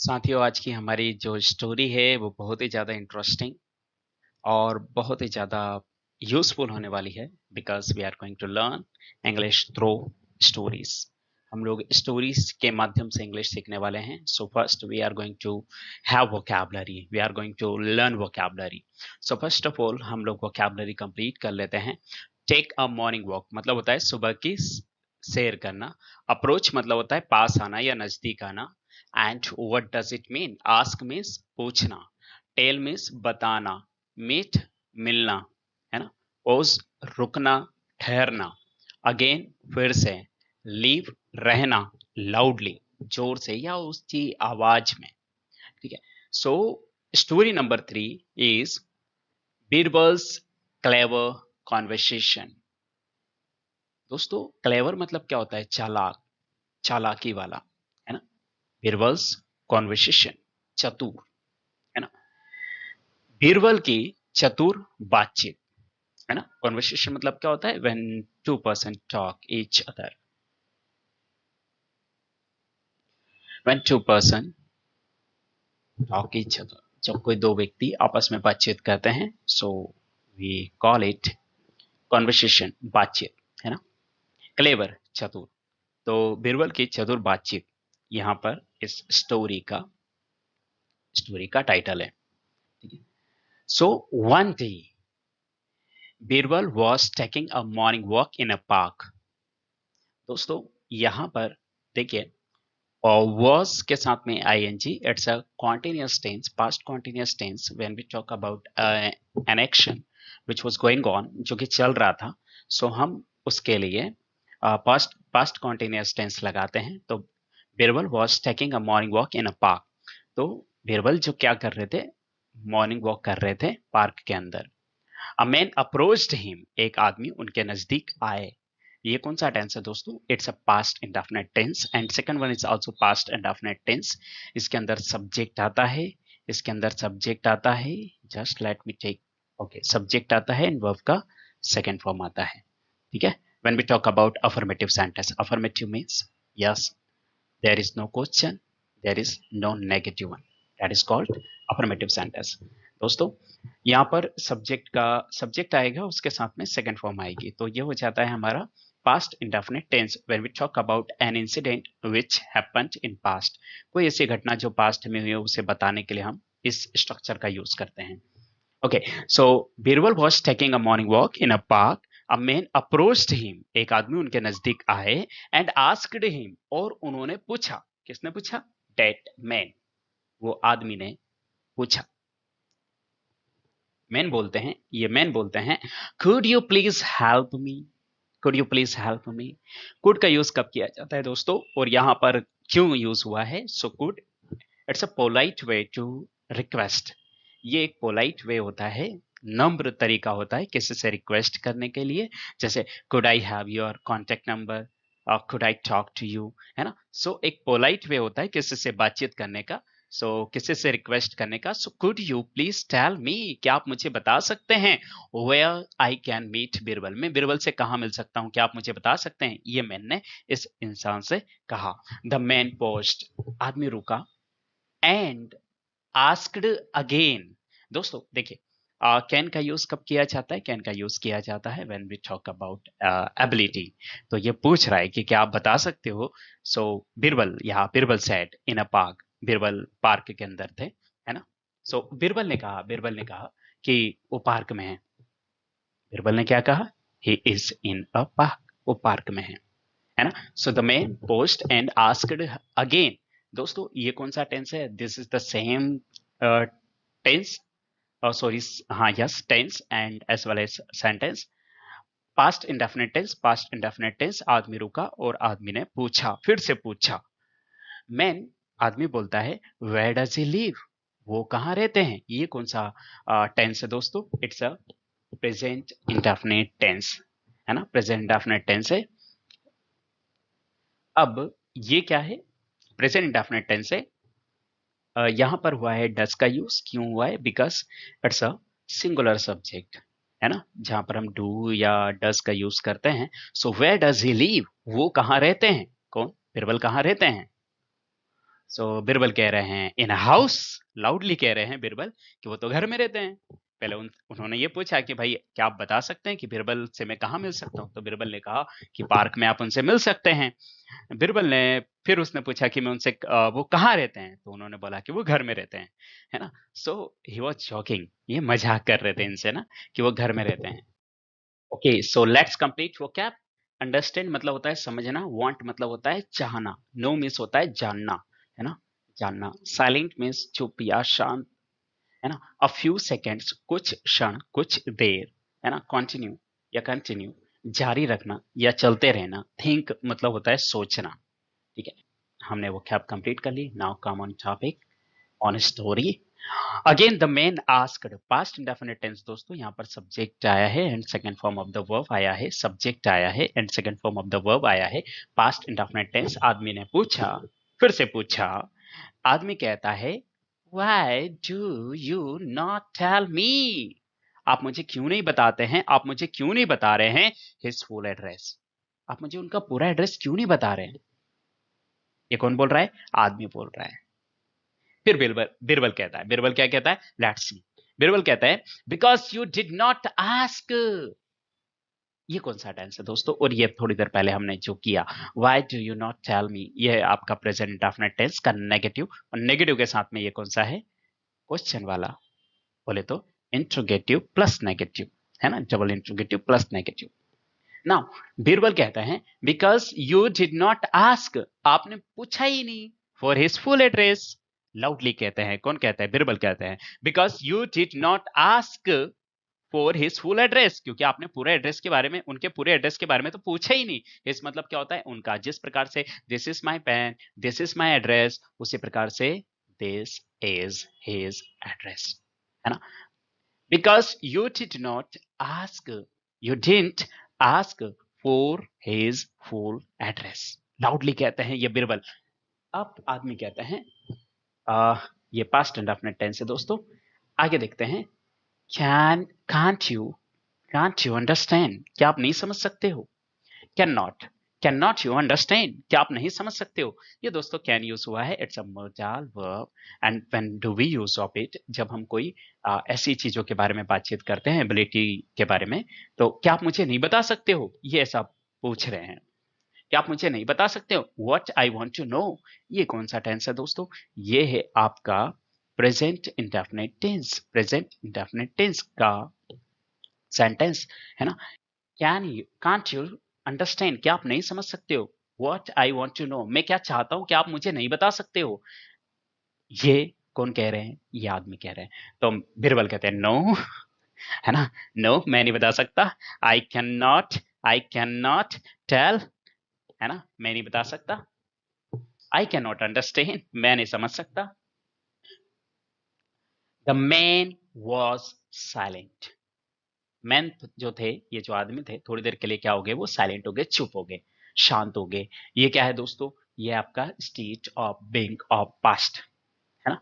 साथियों, आज की हमारी जो स्टोरी है वो बहुत ही ज़्यादा इंटरेस्टिंग और बहुत ही ज़्यादा यूज़फुल होने वाली है because we are going to learn English through stories. हम लोग स्टोरीज के माध्यम से इंग्लिश सीखने वाले हैं। So first we are going to have vocabulary, we are going to learn vocabulary. So first of all हम लोग वोकैबुलरी कंप्लीट कर लेते हैं। टेक अ मॉर्निंग वॉक मतलब होता है सुबह की सैर करना। अप्रोच मतलब होता है पास आना या नजदीक आना। And what does it mean? Ask means पूछना, टेल मीन्स बताना, मीट मिलना, है ना। पोज रुकना, ठहरना, अगेन फिर से, लीव रहना, लाउडली जोर से या उसकी आवाज में। ठीक है। So story number 3 is Birbal's clever conversation. दोस्तों, क्लेवर मतलब क्या होता है? चालाक, चालाकी वाला, है ना। बीरबल्स कॉन्वर्सेशन, चतुर, है ना। बीरबल की चतुर बातचीत, है ना। कॉन्वर्सेशन मतलब क्या होता है? When two person talk each other, when two person talk each other, जब कोई दो व्यक्ति आपस में बातचीत करते हैं, so we call it conversation, बातचीत, है ना। क्लेवर चतुर, तो बीरबल की चतुर बातचीत यहाँ पर इस स्टोरी का टाइटल है। ठीक है। So one day Birbal was taking a morning walk in a park. दोस्तों, यहां पर देखिए, और was के साथ में ing, it's a continuous tense, past continuous tense when we talk about an action which was going on, जो कि चल रहा था। सो हम उसके लिए past continuous tense लगाते हैं। तो Birbal was taking a morning walk in a park। तो बीरबल जो क्या कर रहे थे? मॉर्निंग वॉक कर रहे थे पार्क के अंदर। अ मैन अप्रोच्ड हिम, एक आदमी उनके नजदीक आए। ये कौन सा टेंस है दोस्तों? It's a past indefinite tense and second one is also past indefinite tense. इसके अंदर सब्जेक्ट आता है, इसके अंदर सब्जेक्ट आता है। Just let me take, okay, subject आता है एंड वर्ब का सेकंड फॉर्म आता है। ठीक है। When we talk about affirmative sentence, affirmative means yes, there is no question, there is no negative one, that is called affirmative sentence। दोस्तों, यहाँ पर सब्जेक्ट आएगा, उसके साथ में सेकंड फॉर्म आएगी, तो ये हो जाता है हमारा past indefinite tense when we talk about an incident which happened in past. कोई ऐसी घटना जो पास्ट में हुई है उसे बताने के लिए हम इस स्ट्रक्चर का यूज करते हैं। Okay, so Birbal was taking a morning walk in a park. A man approached him, एक आदमी उनके नजदीक आए। एंड आस्क्ड हिम, और उन्होंने पूछा। किसने पूछा? दैट मैन, वो आदमी ने पूछा। मैन बोलते हैं could you please help me, could you please help me. Could का यूज कब किया जाता है दोस्तों, और यहां पर क्यों यूज हुआ है? So could, it's a polite way to request. ये एक पोलाइट वे होता है, नम्र तरीका होता है किसी से रिक्वेस्ट करने के लिए। जैसे could I have your contact number, could I talk to you, है ना। सो एक पोलाइट वे होता है किसी से बातचीत करने का, सो किसी से रिक्वेस्ट करने का। So could you please tell me, क्या आप मुझे बता सकते हैं where I can meet Birbal, मैं बीरबल से कहाँ मिल सकता हूँ, क्या आप मुझे बता सकते हैं? ये मैन ने इस इंसान से कहा। द मैन पोस्ट, आदमी रुका। And asked again. दोस्तों देखिए, कैन का यूज कब किया जाता है? कैन का यूज किया जाता है when we talk about ability. तो ये पूछ रहा है कि क्या आप बता सकते हो। सो बीरबल, यहाँ Birbal said in a park, Birbal park के अंदर थे, है ना। सो बीरबल ने कहा कि वो पार्क में है। बीरबल ने क्या कहा? He is in a park, वो पार्क में है ना। So the man post and asked again. दोस्तों, ये कौन सा टेंस है? This is the same tense, sorry, हाँ, yes, tense and as well as sentence. Past indefinite tense, आदमी रुका और आदमी ने पूछा, फिर से पूछा। मैन, आदमी बोलता है वेयर डज ही लिव, वो कहाँ रहते हैं? ये कौन सा टेंस है दोस्तों? It's a present indefinite tense, है ना, प्रेजेंट इंडेफिनिट टेंस है। अब ये क्या है? प्रेजेंट इंडेफिनिट टेंस है। यहां पर हुआ है डस का यूज, क्यों हुआ है? Because it's a singular subject, है ना, जहां पर हम डू या डस का यूज करते हैं। So where does he live, वो कहाँ रहते हैं? कौन? बीरबल कहाँ रहते हैं? सो बिरबल कह रहे हैं इन हाउस, लाउडली कह रहे हैं बिरबल कि वो तो घर में रहते हैं। पहले उन्होंने ये पूछा कि भाई क्या आप बता सकते हैं कि बिरबल से मैं कहाँ मिल सकता हूँ, तो बिरबल ने कहा कि पार्क में आप उनसे मिल सकते हैं। बिरबल ने फिर उसने पूछा कि मैं उनसे वो कहाँ रहते हैं, तो उन्होंने बोला कि वो घर में रहते हैं, है ना। सो ही वाज जॉकिंग, ये मजाक कर रहे थे इनसे ना कि वो घर में रहते हैं। ओके, सो लेट्स कंप्लीट वो कैप। अंडरस्टैंड मतलब होता है समझना, वांट मतलब होता है चाहना, नो मीन्स होता है जानना, है ना, जानना। साइलेंट मीन्स चुप या शांत, है ना। अ फ्यू सेकेंड्स कुछ क्षण, कुछ देर, है ना। कंटिन्यू या कंटिन्यू जारी रखना या चलते रहना। थिंक मतलब होता है सोचना, ठीक है। हमने वो कैप कंप्लीट कर ली। Now come on topic, on story. Again the man asked, past indefinite tense दोस्तों, यहाँ पर सब्जेक्ट आया है and second form of the verb आया है, सब्जेक्ट आया है and second form of the verb आया है। पास्ट इंडेफिनिट टेंस, आदमी ने पूछा, फिर से पूछा। आदमी कहता है why do you not tell me, आप मुझे क्यों नहीं बताते हैं, आप मुझे क्यों नहीं बता रहे हैं हिज फुल एड्रेस, आप मुझे उनका पूरा एड्रेस क्यों नहीं बता रहे हैं। ये कौन बोल रहा है, आदमी बोल रहा है। फिर बिरबल बिरबल कहता है, बिरबल क्या कहता है, लेट्स सी। बिरबल कहता है because you did not ask, ये कौन सा टेंस है दोस्तों, और ये थोड़ी देर पहले हमने जो किया, why do you not tell me, ये है आपका प्रेजेंट इंडेफिनिट टेंस का नेगेटिव, और नेगेटिव के साथ में ये कौन सा है, क्वेश्चन वाला, बोले तो इंट्रोगेटिव प्लस नेगेटिव, है ना, double interrogative plus negative. Now Birbal कहता है because you did not ask, आपने पूछा ही नहीं, for his full address, loudly कहते हैं, कौन कहता है, बीरबल कहते हैं because you did not ask for his full address, क्योंकि आपने पूरे एड्रेस के बारे में, उनके पूरे एड्रेस के बारे में तो पूछा ही नहीं। इस मतलब क्या होता है, उनका, जिस प्रकार से this is my pen, this is my address, उसी प्रकार से दिस इज हिज एड्रेस, है ना। Because you did not ask, you didn't ask for his full address, loudly कहते हैं ये बिरबल। अब आदमी कहते हैं, आ, ये पास्ट इंडेफिनिट टेंस है दोस्तों। आगे देखते हैं, can can't you, can't you understand, क्या आप नहीं समझ सकते हो, cannot, cannot you understand, क्या आप नहीं समझ सकते हो। ये दोस्तों कैन यूज हुआ है, it's a modal verb and when do we use of it, जब हम कोई ऐसी चीजों के बारे में बातचीत करते हैं, एबिलिटी के बारे में, तो क्या आप मुझे नहीं बता सकते हो, ये ऐसा पूछ रहे हैं, क्या आप मुझे नहीं बता सकते हो, what I want to know, ये कौन सा टेंस है दोस्तों, ये है आपका present indefinite tense, present indefinite tense का सेंटेंस, है ना। Can you, can't you understand, क्या आप नहीं समझ सकते हो, what I want to know, मैं क्या चाहता हूं क्या आप मुझे नहीं बता सकते हो। ये कौन कह रहे हैं, ये आदमी कह रहे हैं। तो बिरबल कहते हैं नो, है ना, नो मैं नहीं बता सकता, आई कैन नॉट टेल, है ना, मैं नहीं बता सकता, आई कैन नॉट अंडरस्टैंड, मैं नहीं समझ सकता। The man was silent, man जो थे, ये जो आदमी थे, थोड़ी देर के लिए क्या हो गए, वो साइलेंट हो गए, चुप हो गए, शांत हो गए। ये क्या है दोस्तों, ये आपका state of being of past, है ना,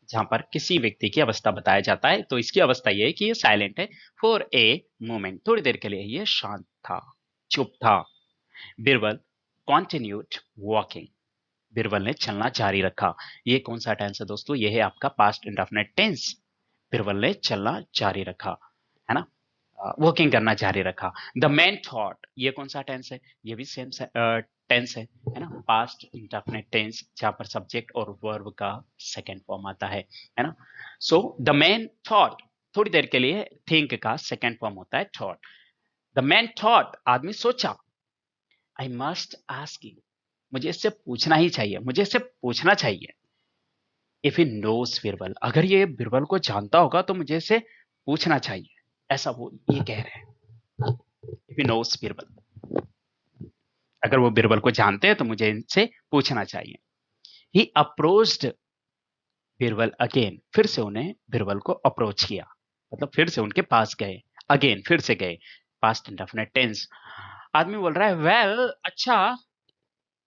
जहां पर किसी व्यक्ति की अवस्था बताया जाता है, तो इसकी अवस्था ये है कि ये साइलेंट है फॉर ए मोमेंट, थोड़ी देर के लिए ये शांत था, चुप था। बिरबल कॉन्टिन्यूड वॉकिंग, बिरबल ने चलना जारी रखा। ये कौन सा टेंस है दोस्तों, ये है आपका पास्ट इंडेफिनिट टेंस, बिरबल ने चलना जारी रखा, है ना, वर्किंग करना जारी रखा। द मैन थॉट, ये कौन सा टेंस है, ये भी सेम टेंस है ना, पास्ट इंडेफिनिट टेंस, जहां पर सब्जेक्ट और वर्ब का सेकंड फॉर्म आता है ना। सो द मैन थॉट, थोड़ी देर के लिए थिंक का सेकंड फॉर्म होता है थॉट। द मैन थॉट, आदमी सोचा, आई मस्ट आस्क यू, मुझे इससे पूछना ही चाहिए, मुझे इससे पूछना चाहिए। इफ ही नोस बिरबल, अगर ये बिरबल को जानता होगा तो मुझे इससे पूछना चाहिए, ऐसा वो ये कह रहे हैं। इफ ही नोस बिरबल, अगर वो बिरबल को जानते हैं तो मुझे इनसे पूछना चाहिए। ही अप्रोच्ड बिरबल अगेन, फिर से उन्हें बिरबल को अप्रोच किया, मतलब फिर से उनके पास गए, अगेन फिर से गए, पास्ट इंडेफिनिट टेंस। आदमी बोल रहा है वेल, अच्छा,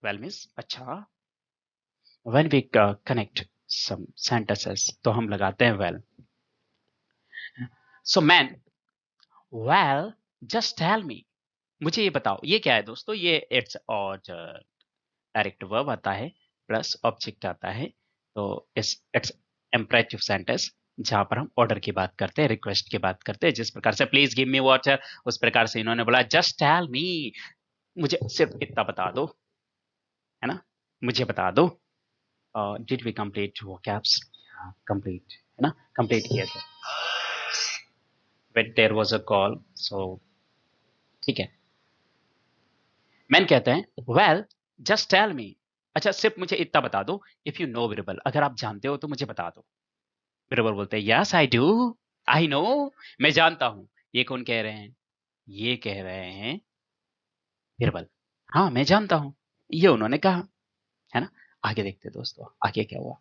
वेल मीन्स अच्छा, when we connect some sentences तो हम लगाते हैं well. So man, well just tell me, मुझे ये बताओ, ये क्या है दोस्तों, ये इट्स और डायरेक्ट वर्ब आता है, प्लस ऑब्जेक्ट आता है, तो इट्स इम्परेटिव सेंटेंस जहां पर हम ऑर्डर की बात करते हैं, रिक्वेस्ट की बात करते हैं। जिस प्रकार से प्लीज गिव मी वाटर, उस प्रकार से इन्होंने बोला जस्ट टेल मी, मुझे सिर्फ इतना बता दो, है ना, मुझे बता दो। Did we complete vocabs? Complete, है ना, कंप्लीट किया था। But there was a call, so ठीक है। मैन कहते हैं वेल जस्ट टेल मी, अच्छा सिर्फ मुझे इतना बता दो, इफ यू नो बिरबल, अगर आप जानते हो तो मुझे बता दो। बिरबल बोलते हैं yes I do, I know, मैं जानता हूं। ये कौन कह रहे हैं? ये कह रहे हैं बिरबल, हाँ मैं जानता हूं, ये उन्होंने कहा, है ना। आगे देखते हैं दोस्तों, आगे क्या हुआ।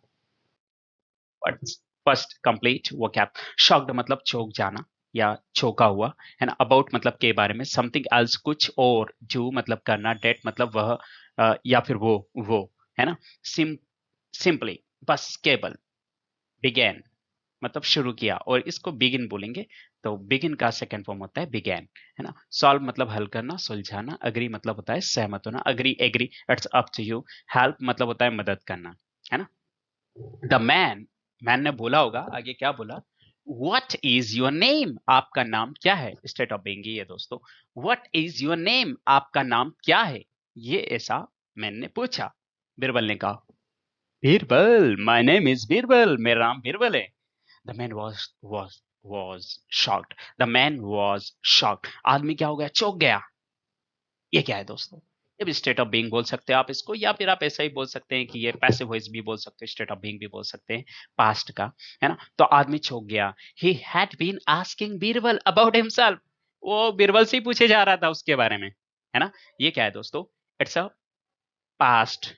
फर्स्ट कंप्लीट वो क्या, शॉक्ड मतलब चौंक जाना या चौंका हुआ, है ना। अबाउट मतलब के बारे में, समथिंग एल्स कुछ और, डू मतलब करना, डेट मतलब वह या फिर वो, है ना। सिम सिंपली बस, केवल, बिगेन मतलब शुरू किया, और इसको बिगिन बोलेंगे, तो बिगिन का सेकंड फॉर्म होता है बिगेन, है ना। सॉल्व मतलब हल करना, सुलझाना। अग्री मतलब होता है सहमत होना, agree agree, it's up to you. Help मतलब होता है मदद करना, है ना। द मैन, मैन ने बोला होगा, आगे क्या बोला, वट इज योर नेम, आपका नाम क्या है। स्टेट ऑफ बीइंग है दोस्तों, वट इज योर नेम, आपका नाम क्या है, ये ऐसा मैन ने पूछा। बीरबल ने कहा Birbal, my name is Birbal, मेरा नाम बीरबल है। The man was shocked, the man was shocked, आदमी क्या हो गया, चौंक गया। ये क्या है दोस्तों, ये भी स्टेट ऑफ बीइंग बोल सकते हैं आप इसको, या फिर आप ऐसा ही बोल सकते हैं कि ये पैसिव वॉइस भी बोल सकते हैं, स्टेट ऑफ बीइंग भी बोल सकते हैं पास्ट का, है ना। तो आदमी चौंक गया। He had been asking Birbal about himself, वो बीरबल से ही पूछे जा रहा था उसके बारे में, है ना। ये क्या है दोस्तों, it's a past,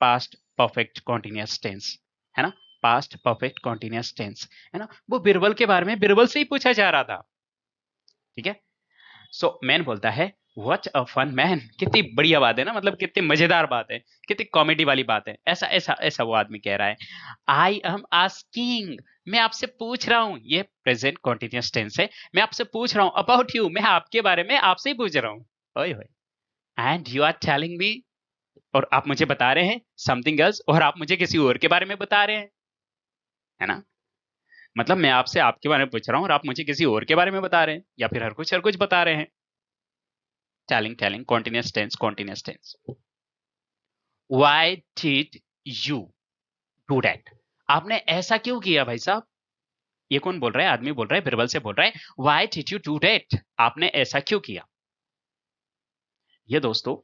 past perfect continuous tense, है ना। पास्ट परफेक्ट कॉन्टिन्यूअस टेंस, है ना। वो बीरबल के बारे में बीरबल से ही पूछा जा रहा था, ठीक है। सो मैन बोलता है व्हाट अ फन मैन, कितनी बढ़िया बात है ना, मतलब कितनी मजेदार बात है, कितनी कॉमेडी वाली बात है, ऐसा ऐसा ऐसा वो आदमी कह रहा है। आई एम आस्किंग, मैं आपसे पूछ रहा हूं, ये प्रेजेंट कॉन्टिन्यूअस टेंस है, मैं आपसे पूछ रहा हूं, अबाउट यू, मैं आपके बारे में आपसे ही पूछ रहा हूं। ओए होए, and you are telling me, और आप मुझे बता रहे हैं समथिंग एल्स, और आप मुझे किसी और के बारे में बता रहे हैं, है ना। मतलब मैं आपसे आपके बारे में पूछ रहा हूं और आप मुझे किसी और के बारे में बता रहे हैं, या फिर हर कुछ बता रहे हैं। Telling telling, continuous tense, continuous tense. Why did you do that, आपने ऐसा क्यों किया भाई साहब। ये कौन बोल रहा है, आदमी बोल रहा है, बिरबल से बोल रहा है, why did you do that, आपने ऐसा क्यों किया। ये दोस्तों,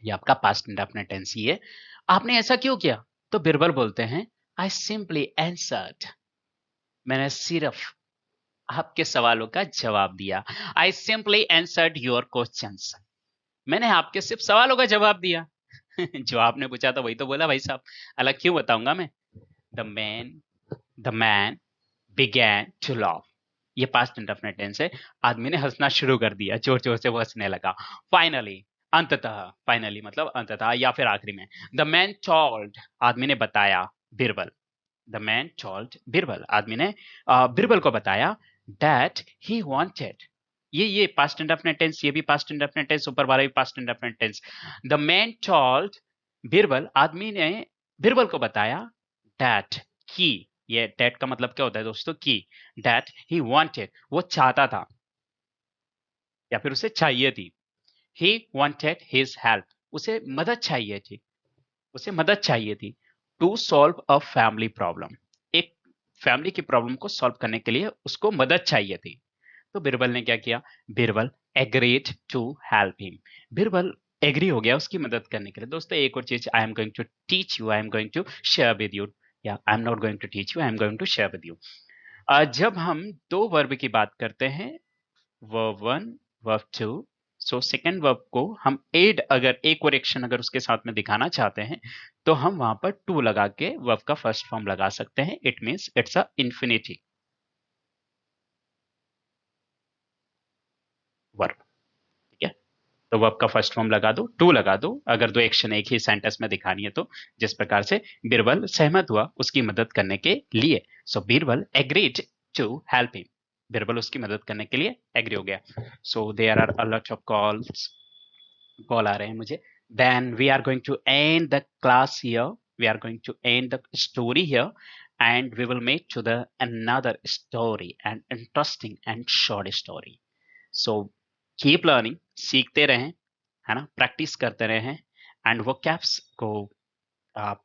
ये आपका पास्ट इंडेफिनिट टेंस ही है। आपने ऐसा क्यों किया, तो बिरबल बोलते हैं आई सिंपली आंसर्ड, मैंने सिर्फ आपके सवालों का जवाब दिया। I simply answered your questions, मैंने आपके सिर्फ सवालों का जवाब दिया। जो आपने पूछा था वही तो बोला भाई साहब, अलग क्यों बताऊंगा मैं। The man began to laugh, ये पास्ट इंडेफिनिट टेंस है। आदमी ने हंसना शुरू कर दिया, जोर जोर से वो हंसने लगा। फाइनली, अंततः, फाइनली मतलब अंततः या फिर आखिरी में। द मैन टोल्ड, आदमी ने बताया Birbal, the man told Birbal, आदमी ने बिरबल को बताया दैट ही वांटेड, ये पास्ट इंडेफिनिट टेंस, ये भी पास्ट इंडेफिनिट टेंस, ऊपर वाला भी past indefinite tense. The man told Birbal, आदमी ने बिरबल को बताया दैट, की, ये दैट का मतलब क्या होता है दोस्तों, की, दैट ही वांटेड, वो चाहता था या फिर उसे चाहिए थी। ही वांटेड हिज हेल्प, उसे मदद चाहिए थी, उसे मदद चाहिए थी। To solve a family problem, एक फैमिली की प्रॉब्लम को सॉल्व करने के लिए उसको मदद चाहिए थी। तो बिरबल ने क्या किया, Birbal agreed to help him, Birbal agree हो गया उसकी मदद करने के लिए। दोस्तों एक और चीज, I am going to teach you, I am going to share with you, या I am not going to teach you, I am going to share with you. जब हम दो वर्ब की बात करते हैं, verb one, verb two, so second verb को हम एड, अगर एक और एक्शन अगर उसके साथ में दिखाना चाहते हैं, तो हम वहां पर टू लगा के वर्ब का फर्स्ट फॉर्म लगा सकते हैं। It means it's a infinity verb, ठीक है। तो वर्ब का फर्स्ट फॉर्म लगा दो, टू लगा दो, अगर दो एक्शन एक ही सेंटेंस में दिखानी है तो। जिस प्रकार से बीरबल सहमत हुआ उसकी मदद करने के लिए, सो Birbal agreed to help him, Birbal उसकी मदद करने के लिए एग्री हो गया। So there are a lot of calls, call आ रहे हैं मुझे, then we are going to end the class here. We are going to end the story here, and we will meet to the another story, an interesting and short story. So keep learning, सीखते रहें, है ना, practice करते रहें, and वो caps को आप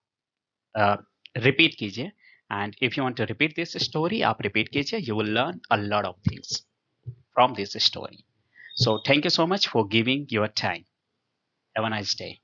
repeat कीजिए. And if you want to repeat this story, आप रिपीट कीजिए, you will learn a lot of things from this story. So thank you so much for giving your time. Have a nice day.